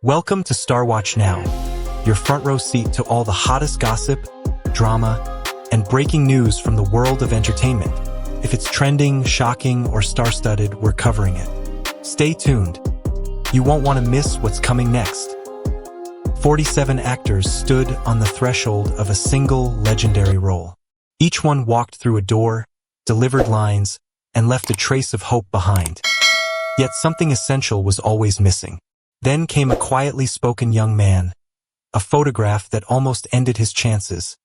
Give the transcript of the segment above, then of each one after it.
Welcome to Star Watch Now, your front row seat to all the hottest gossip, drama, and breaking news from the world of entertainment. If it's trending, shocking, or star-studded, we're covering it. Stay tuned. You won't want to miss what's coming next. 47 actors stood on the threshold of a single legendary role. Each one walked through a door, delivered lines, and left a trace of hope behind. Yet something essential was always missing. Then came a quietly spoken young man, a photograph that almost ended his chances,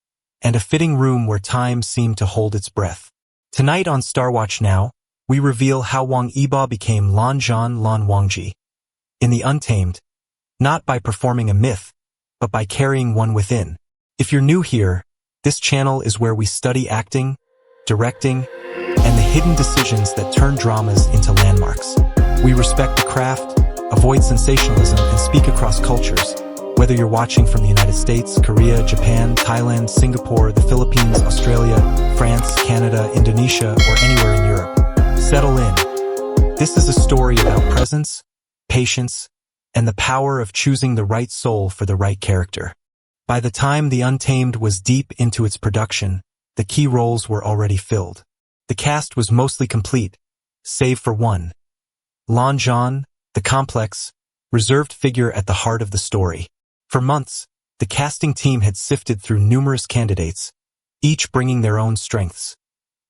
and a fitting room where time seemed to hold its breath. Tonight on Star Watch Now, we reveal how Wang Yibo became Lan Zhan Lan Wangji in the Untamed, not by performing a myth, but by carrying one within. If you're new here, this channel is where we study acting, directing, and the hidden decisions that turn dramas into landmarks. We respect the craft, avoid sensationalism, and speak across cultures. Whether you're watching from the United States, Korea, Japan, Thailand, Singapore, the Philippines, Australia, France, Canada, Indonesia, or anywhere in Europe, settle in. This is a story about presence, patience, and the power of choosing the right soul for the right character. By the time The Untamed was deep into its production, the key roles were already filled. The cast was mostly complete, save for one. Lan Zhan, the complex, reserved figure at the heart of the story. For months, the casting team had sifted through numerous candidates, each bringing their own strengths.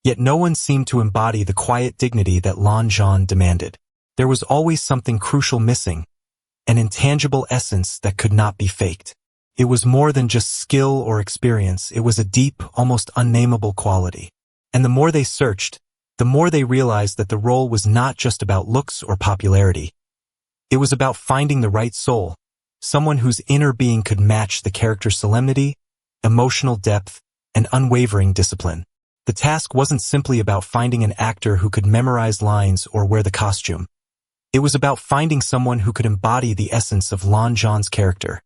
Yet no one seemed to embody the quiet dignity that Lan Zhan demanded. There was always something crucial missing, an intangible essence that could not be faked. It was more than just skill or experience, it was a deep, almost unnameable quality. And the more they searched, the more they realized that the role was not just about looks or popularity. It was about finding the right soul, someone whose inner being could match the character's solemnity, emotional depth, and unwavering discipline. The task wasn't simply about finding an actor who could memorize lines or wear the costume. It was about finding someone who could embody the essence of Lan Zhan's character,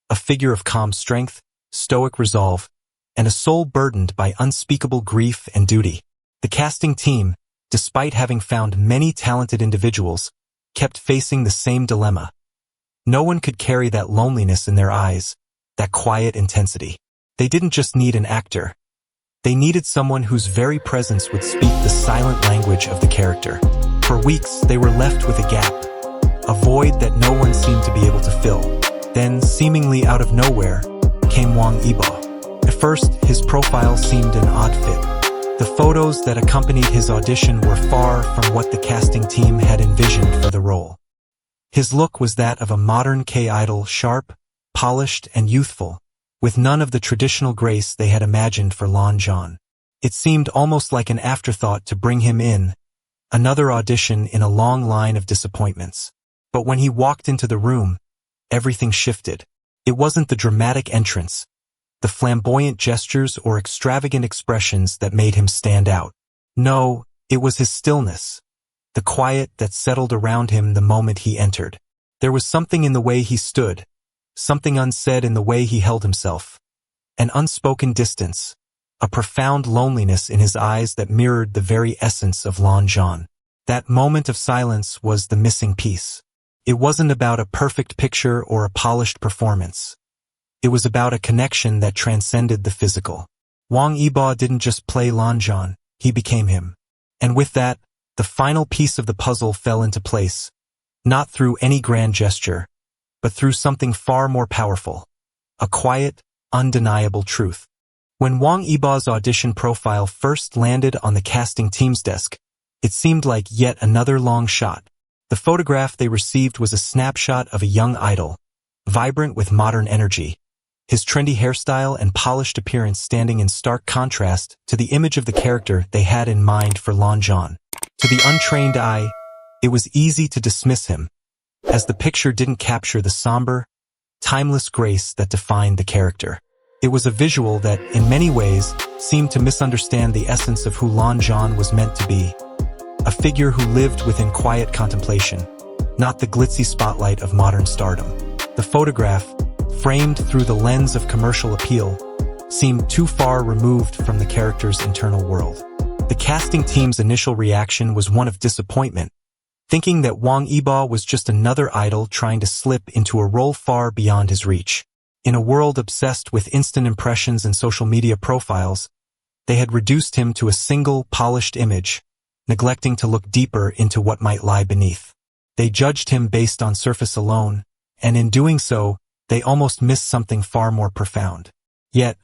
a figure of calm strength, stoic resolve, and a soul burdened by unspeakable grief and duty. The casting team, despite having found many talented individuals, kept facing the same dilemma. No one could carry that loneliness in their eyes, that quiet intensity. They didn't just need an actor. They needed someone whose very presence would speak the silent language of the character. For weeks, they were left with a gap, a void that no one seemed to be able to fill. Then, seemingly out of nowhere, came Wang Yibo. At first, his profile seemed an odd fit. The photos that accompanied his audition were far from what the casting team had envisioned for the role. His look was that of a modern K-idol, sharp, polished, and youthful, with none of the traditional grace they had imagined for Lan Zhan. It seemed almost like an afterthought to bring him in, another audition in a long line of disappointments. But when he walked into the room, everything shifted. It wasn't the dramatic entrance, the flamboyant gestures or extravagant expressions that made him stand out. No, it was his stillness, the quiet that settled around him the moment he entered. There was something in the way he stood, something unsaid in the way he held himself, an unspoken distance, a profound loneliness in his eyes that mirrored the very essence of Lan Zhan. That moment of silence was the missing piece. It wasn't about a perfect picture or a polished performance. It was about a connection that transcended the physical. Wang Yibo didn't just play Lan Zhan, he became him. And with that, the final piece of the puzzle fell into place, not through any grand gesture, but through something far more powerful, a quiet, undeniable truth. When Wang Yibo's audition profile first landed on the casting team's desk, it seemed like yet another long shot. The photograph they received was a snapshot of a young idol, vibrant with modern energy, his trendy hairstyle and polished appearance standing in stark contrast to the image of the character they had in mind for Lan Zhan. To the untrained eye, it was easy to dismiss him, as the picture didn't capture the somber, timeless grace that defined the character. It was a visual that, in many ways, seemed to misunderstand the essence of who Lan Zhan was meant to be, a figure who lived within quiet contemplation, not the glitzy spotlight of modern stardom. The photograph, framed through the lens of commercial appeal, seemed too far removed from the character's internal world. The casting team's initial reaction was one of disappointment, thinking that Wang Yibo was just another idol trying to slip into a role far beyond his reach. In a world obsessed with instant impressions and social media profiles, they had reduced him to a single, polished image, neglecting to look deeper into what might lie beneath. They judged him based on surface alone, and in doing so, they almost missed something far more profound. Yet,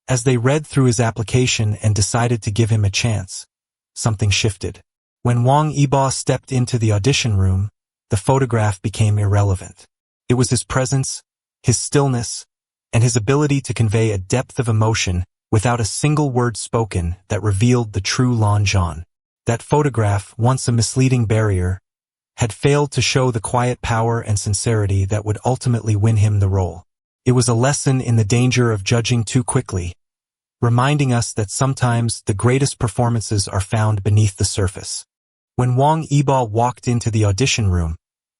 as they read through his application and decided to give him a chance, something shifted. When Wang Yibo stepped into the audition room, the photograph became irrelevant. It was his presence, his stillness, and his ability to convey a depth of emotion without a single word spoken that revealed the true Lan Zhan. That photograph, once a misleading barrier, had failed to show the quiet power and sincerity that would ultimately win him the role. It was a lesson in the danger of judging too quickly, reminding us that sometimes the greatest performances are found beneath the surface. When Wang Yibo walked into the audition room,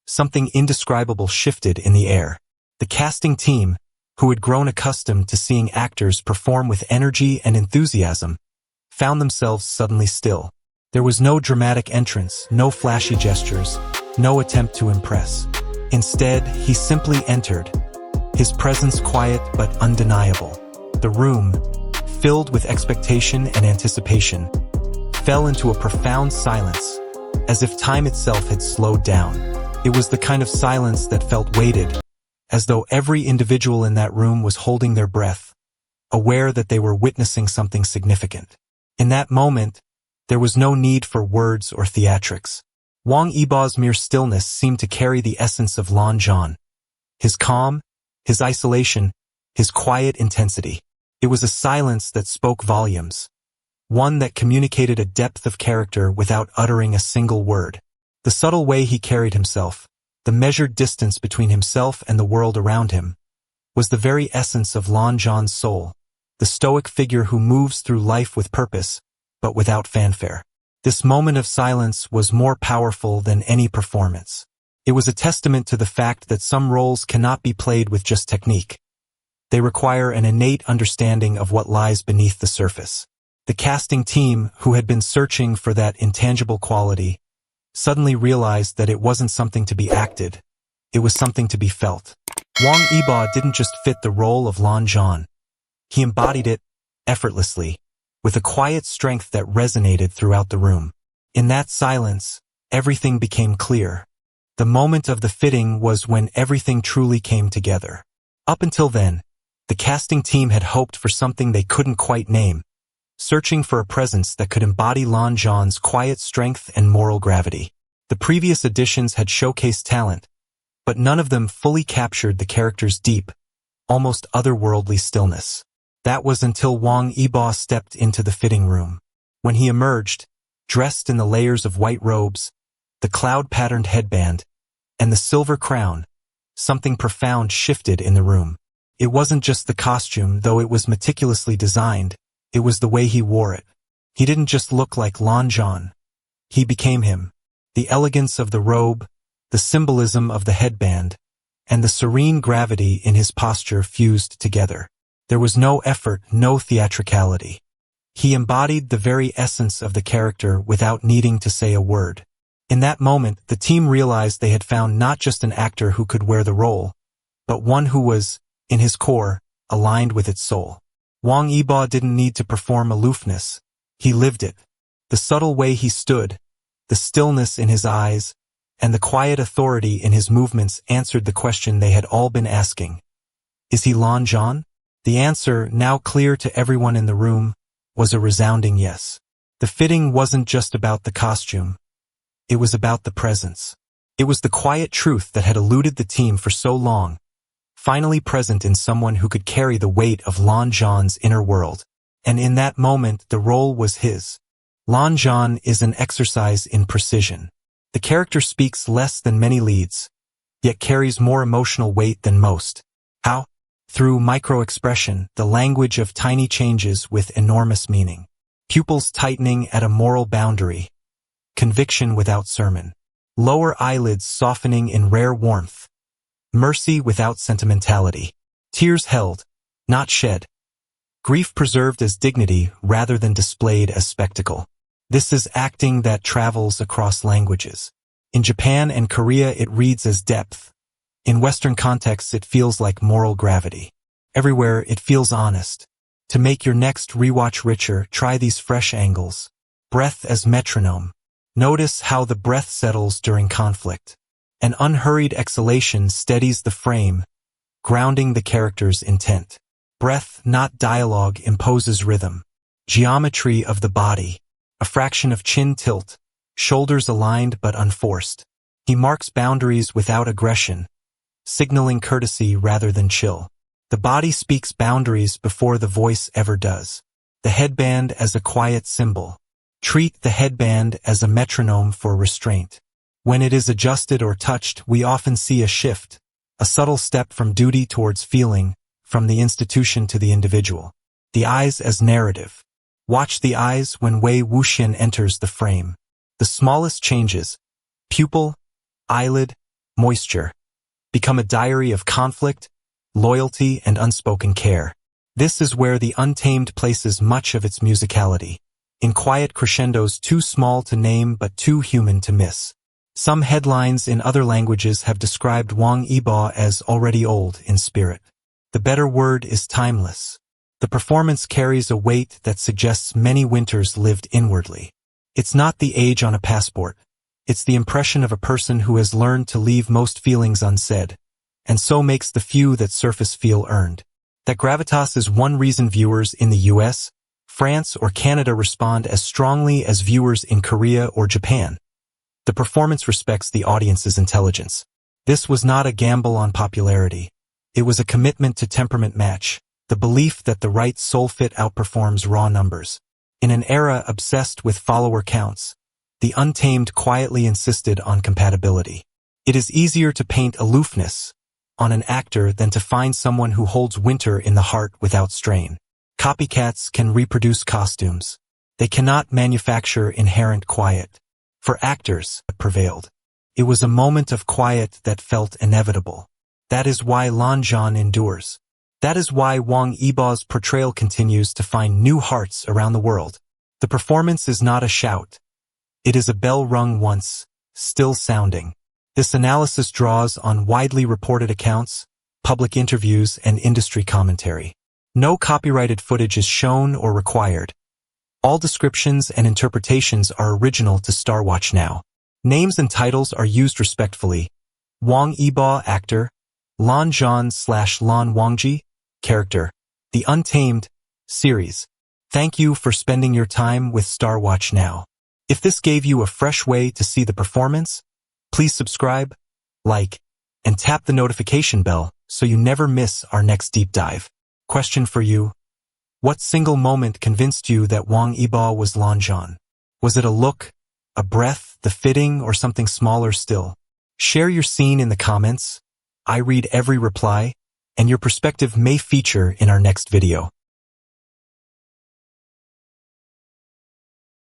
something indescribable shifted in the air. The casting team, who had grown accustomed to seeing actors perform with energy and enthusiasm, found themselves suddenly still. There was no dramatic entrance, no flashy gestures, no attempt to impress. Instead, he simply entered, his presence quiet but undeniable. The room, filled with expectation and anticipation, fell into a profound silence, as if time itself had slowed down. It was the kind of silence that felt weighted, as though every individual in that room was holding their breath, aware that they were witnessing something significant. In that moment, there was no need for words or theatrics. Wang Yibo's mere stillness seemed to carry the essence of Lan Zhan. His calm, his isolation, his quiet intensity. It was a silence that spoke volumes, one that communicated a depth of character without uttering a single word. The subtle way he carried himself, the measured distance between himself and the world around him, was the very essence of Lan Zhan's soul, the stoic figure who moves through life with purpose, but without fanfare. This moment of silence was more powerful than any performance. It was a testament to the fact that some roles cannot be played with just technique. They require an innate understanding of what lies beneath the surface. The casting team, who had been searching for that intangible quality, suddenly realized that it wasn't something to be acted, it was something to be felt. Wang Yibo didn't just fit the role of Lan Zhan. He embodied it, effortlessly, with a quiet strength that resonated throughout the room. In that silence, everything became clear. The moment of the fitting was when everything truly came together. Up until then, the casting team had hoped for something they couldn't quite name, searching for a presence that could embody Lan Zhan's quiet strength and moral gravity. The previous editions had showcased talent, but none of them fully captured the character's deep, almost otherworldly stillness. That was until Wang Yibo stepped into the fitting room. When he emerged, dressed in the layers of white robes, the cloud-patterned headband, and the silver crown, something profound shifted in the room. It wasn't just the costume, though it was meticulously designed, it was the way he wore it. He didn't just look like Lan Zhan. He became him. The elegance of the robe, the symbolism of the headband, and the serene gravity in his posture fused together. There was no effort, no theatricality. He embodied the very essence of the character without needing to say a word. In that moment, the team realized they had found not just an actor who could wear the role, but one who was, in his core, aligned with its soul. Wang Yibo didn't need to perform aloofness. He lived it. The subtle way he stood, the stillness in his eyes, and the quiet authority in his movements answered the question they had all been asking. Is he Lan Zhan? The answer, now clear to everyone in the room, was a resounding yes. The fitting wasn't just about the costume. It was about the presence. It was the quiet truth that had eluded the team for so long, finally present in someone who could carry the weight of Lan Zhan's inner world. And in that moment, the role was his. Lan Zhan is an exercise in precision. The character speaks less than many leads, yet carries more emotional weight than most. How? Through micro-expression, the language of tiny changes with enormous meaning. Pupils tightening at a moral boundary. Conviction without sermon. Lower eyelids softening in rare warmth. Mercy without sentimentality. Tears held, not shed. Grief preserved as dignity rather than displayed as spectacle. This is acting that travels across languages. In Japan and Korea, it reads as depth. In Western contexts, it feels like moral gravity. Everywhere, it feels honest. To make your next rewatch richer, try these fresh angles. Breath as metronome. Notice how the breath settles during conflict. An unhurried exhalation steadies the frame, grounding the character's intent. Breath, not dialogue, imposes rhythm. Geometry of the body. A fraction of chin tilt, shoulders aligned but unforced. He marks boundaries without aggression, signaling courtesy rather than chill. The body speaks boundaries before the voice ever does. The headband as a quiet symbol. Treat the headband as a metronome for restraint. When it is adjusted or touched, we often see a shift, a subtle step from duty towards feeling, from the institution to the individual. The eyes as narrative. Watch the eyes when Wei Wuxian enters the frame. The smallest changes, pupil, eyelid, moisture, become a diary of conflict, loyalty, and unspoken care. This is where the Untamed places much of its musicality, in quiet crescendos too small to name but too human to miss. Some headlines in other languages have described Wang Yibo as already old in spirit. The better word is timeless. The performance carries a weight that suggests many winters lived inwardly. It's not the age on a passport. It's the impression of a person who has learned to leave most feelings unsaid, and so makes the few that surface feel earned. That gravitas is one reason viewers in the US, France, or Canada respond as strongly as viewers in Korea or Japan. The performance respects the audience's intelligence. This was not a gamble on popularity. It was a commitment to temperament match, the belief that the right soul fit outperforms raw numbers. In an era obsessed with follower counts, the Untamed quietly insisted on compatibility. It is easier to paint aloofness on an actor than to find someone who holds winter in the heart without strain. Copycats can reproduce costumes. They cannot manufacture inherent quiet. For actors, it prevailed. It was a moment of quiet that felt inevitable. That is why Lan Zhan endures. That is why Wang Yibo's portrayal continues to find new hearts around the world. The performance is not a shout. It is a bell rung once, still sounding. This analysis draws on widely reported accounts, public interviews, and industry commentary. No copyrighted footage is shown or required. All descriptions and interpretations are original to Star Watch Now. Names and titles are used respectfully. Wang Yibo, actor. Lan Zhan / Lan Wangji, character. The Untamed series. Thank you for spending your time with Star Watch Now. If this gave you a fresh way to see the performance, please subscribe, like, and tap the notification bell so you never miss our next deep dive. Question for you. What single moment convinced you that Wang Yibo was Lan Zhan? Was it a look, a breath, the fitting, or something smaller still? Share your scene in the comments. I read every reply, and your perspective may feature in our next video.